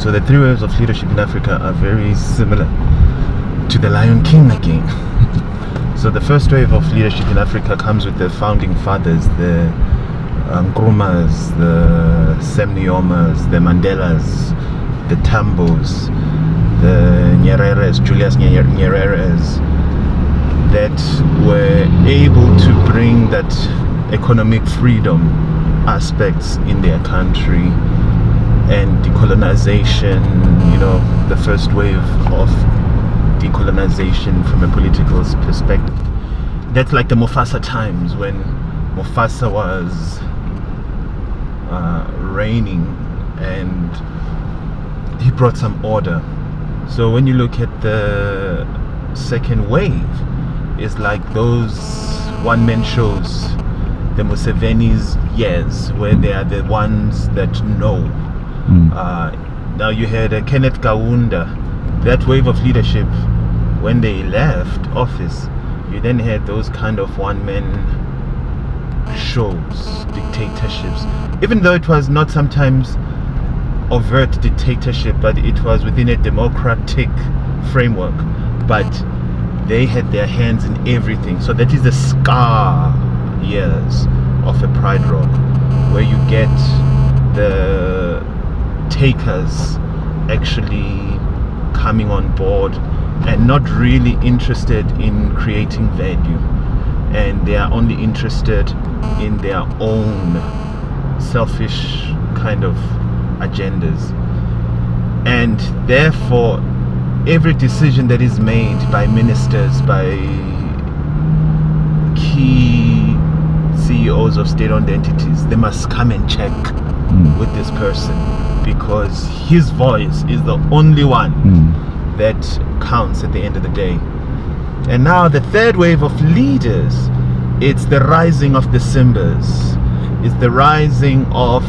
So the three waves of leadership in Africa are very similar to the Lion King again. So the first wave of leadership in Africa comes with the founding fathers, the Nkrumahs, the Sam Nuyomas, the Mandelas, the Tambos, the Nyereres, Julius Nyereres, that were able to bring that economic freedom aspects in their country, and decolonization, the first wave of decolonization from a political perspective. That's like the Mufasa times, when Mufasa was reigning and he brought some order. So when you look at the second wave, it's like those one-man shows, the Museveni's years, where they are the ones that know. Now you had Kenneth Kaunda, that wave of leadership. When they left office, you then had those kind of one-man shows, dictatorships, even though it was not sometimes overt dictatorship, but it was within a democratic framework, but they had their hands in everything. So that is the scar years of a Pride Rock, where you get the takers actually coming on board and not really interested in creating value, and they are only interested in their own selfish kind of agendas. And therefore every decision that is made by ministers, by key CEOs of state-owned entities, they must come and check with this person, because his voice is the only one that counts at the end of the day. And now the third wave of leaders, it's the rising of the Simbas. It's the rising of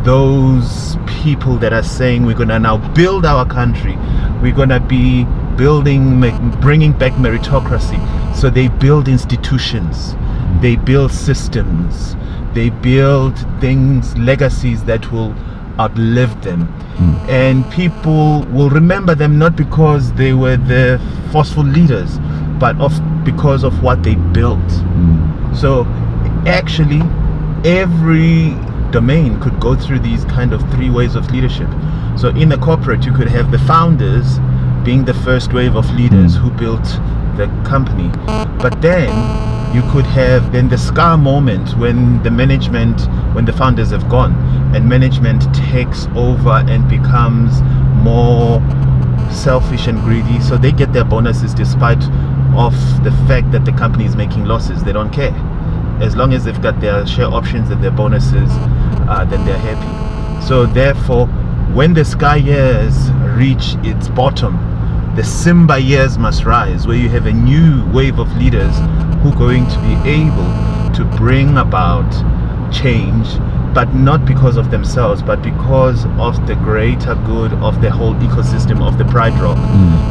those people that are saying, we're going to now build our country. We're going to be bringing back meritocracy. So they build institutions, they build systems, they build things, legacies that will outlive them. And people will remember them not because they were the forceful leaders, but because of what they built. So actually every domain could go through these kind of three ways of leadership. So in the corporate, you could have the founders being the first wave of leaders who built the company, but then you could have then the scar moment when the founders have gone and management takes over and becomes more selfish and greedy. So they get their bonuses despite of the fact that the company is making losses. They don't care. As long as they've got their share options and their bonuses, then they're happy. So therefore, when the sky years reach its bottom, the Simba years must rise, where you have a new wave of leaders who are going to be able to bring about change, but not because of themselves, but because of the greater good of the whole ecosystem of the Pride Rock.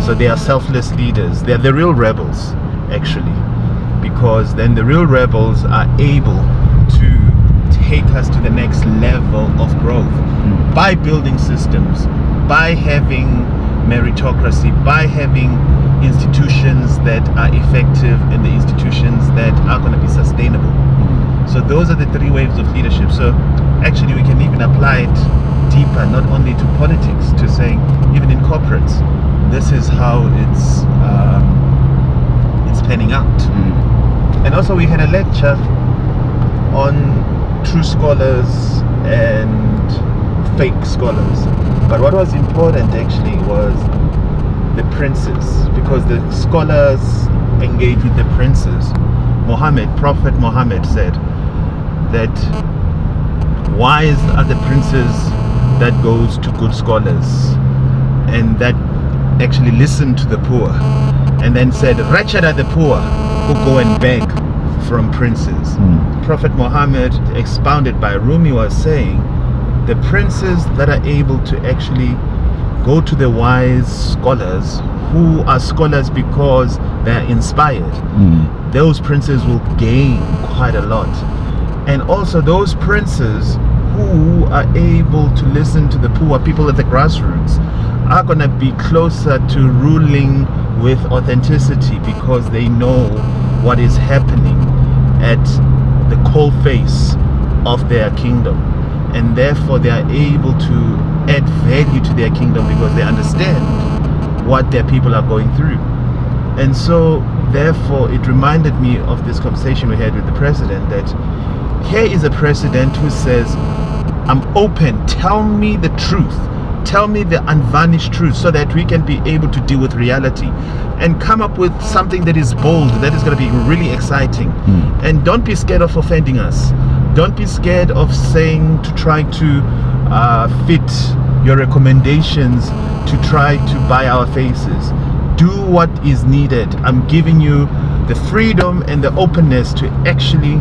So they are selfless leaders. They are the real rebels, actually, because then the real rebels are able to take us to the next level of growth by building systems, by having meritocracy, by having institutions that are effective and the institutions that are going to be sustainable. So those are the three waves of leadership. So actually we can even apply it deeper, not only to politics, to saying even in corporates, this is how it's panning out. And also we had a lecture on true scholars and fake scholars, but what was important actually was the princes, because the scholars engage with the princes. Prophet Muhammad said that wise are the princes that goes to good scholars and that actually listen to the poor, and then said wretched are the poor who go and beg from princes. Prophet Muhammad, expounded by Rumi, was saying the princes that are able to actually go to the wise scholars, who are scholars because they're inspired, those princes will gain quite a lot. And also those princes who are able to listen to the poor people at the grassroots are going to be closer to ruling with authenticity, because they know what is happening at the coal face of their kingdom, and therefore they are able to add value to their kingdom because they understand what their people are going through. And so therefore it reminded me of this conversation we had with the president, that here is a president who says, I'm open, tell me the truth, tell me the unvarnished truth, so that we can be able to deal with reality and come up with something that is bold, that is going to be really exciting. And don't be scared of offending us. Don't be scared of saying, to try to fit your recommendations to try to buy our faces. Do what is needed. I'm giving you the freedom and the openness to actually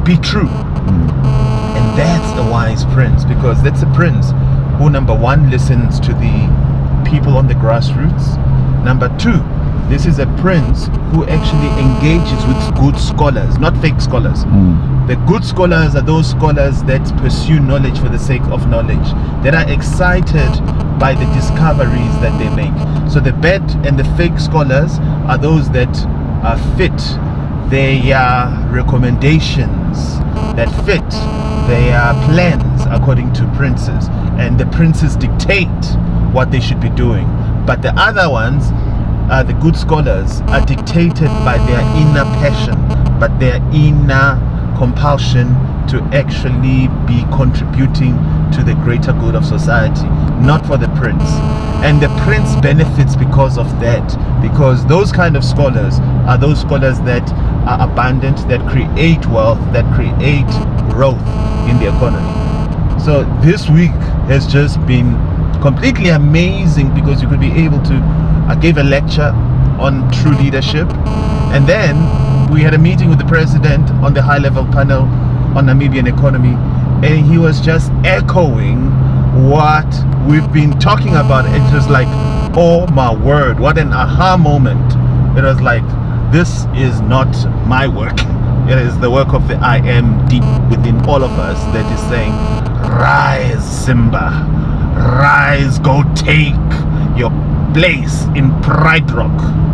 be true. And that's a wise prince, because that's a prince who, number one, listens to the people on the grassroots. Number two, this is a prince who actually engages with good scholars, not fake scholars. The good scholars are those scholars that pursue knowledge for the sake of knowledge, that are excited by the discoveries that they make. So the bad and the fake scholars are those that fit their recommendations, that fit their plans according to princes, and the princes dictate what they should be doing. But the other ones, the good scholars, are dictated by their inner passion, but their inner compulsion to actually be contributing to the greater good of society, not for the prince. And the prince benefits because of that, because those kind of scholars are those scholars that are abundant, that create wealth, that create growth in the economy. So this week has just been completely amazing, because you could be able to, I gave a lecture on true leadership, and then we had a meeting with the president on the high-level panel on Namibian economy, and he was just echoing what we've been talking about. It was like, oh my word, what an aha moment. It was like, this is not my work, it is the work of the I am deep within all of us that is saying, rise Simba, rise, go take your place in Pride Rock.